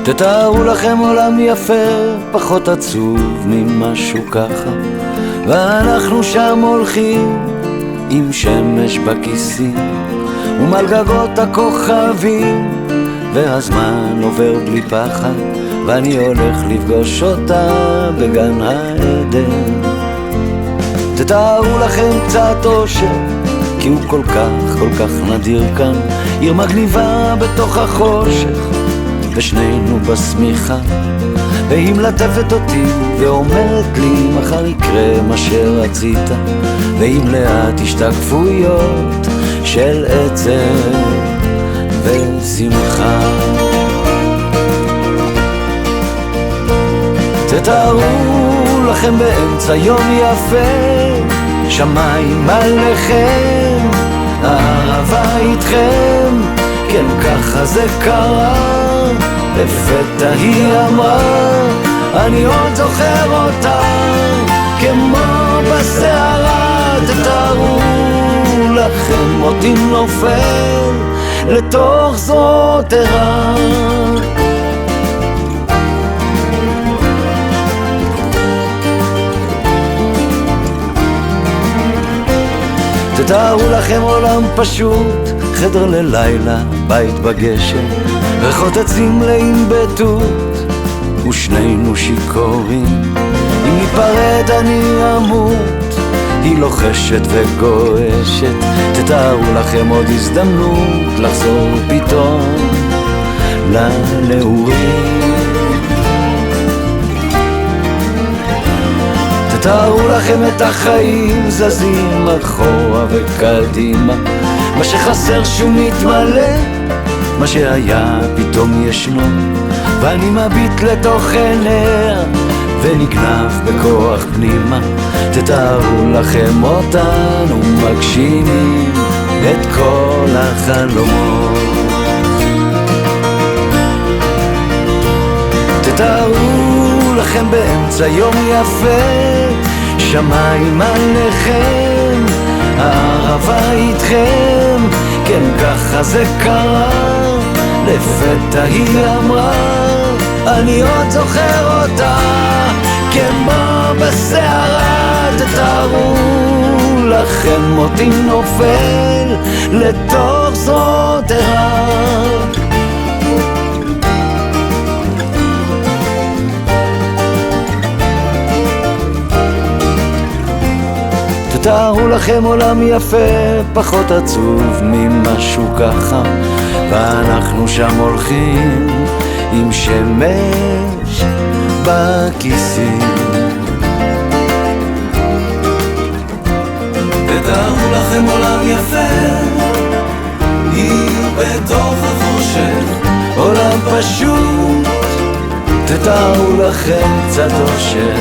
תתארו לכם עולם יפה, פחות עצוב ממשהו ככה, ואנחנו שם הולכים עם שמש בכיסים ומעל גגות הכוכבים, והזמן עובר בלי פחד, ואני הולך לפגוש אותה בגן העדן. תתארו לכם קצת אושר, כי הוא כל כך נדיר כאן, עיר מגניבה בתוך החושך, ושנינו בשמיכה, והיא מלטפת אותי ואומרת לי מחר יקרה מה שרצית, ועם לאט השתקפויות של עצב ושמחה. תתארו לכם באמצע יום יפה, שמיים עליכם, אהבה איתכם, כן ככה זה קרה. לפתע היא אמרה, אני עוד זוכר אותה כמו בסערה. תתארו לכם אותי נופל לתוך זרועות ערה. תתארו לכם עולם פשוט, חדר ללילה, בית בגשם, ריחות עצים מלאים בתות, ושנינו שיכורים. אם ניפרד אני אמות, היא לוחשת וגועשת. תתארו לכם עוד הזדמנות לחזור פתאום לנעורים. תתארו לכם את החיים זזים אחורה וקדימה, מה שחסר שהוא מתמלא, מה שהיה פתאום ישנו, ואני מביט לתוך עיניה ונגנב בכוח פנימה. תתארו לכם אותנו מגשימים את כל החלומות. תתארו לכם באמצע יום יפה, שמיים עליכם, הערבה איתכם, כן ככה זה קרה. לפתע היא אמרה, אני עוד זוכר אותה כמו בסערה. תתארו לכם אותי נופל לתוך זרועות ערה. תתארו לכם עולם יפה, פחות עצוב ממשהו ככה, ואנחנו שם הולכים עם שמש בכיסים. תתארו לכם עולם יפה, עיר בתוך החושך, עולם פשוט, תתארו לכם קצת אושר.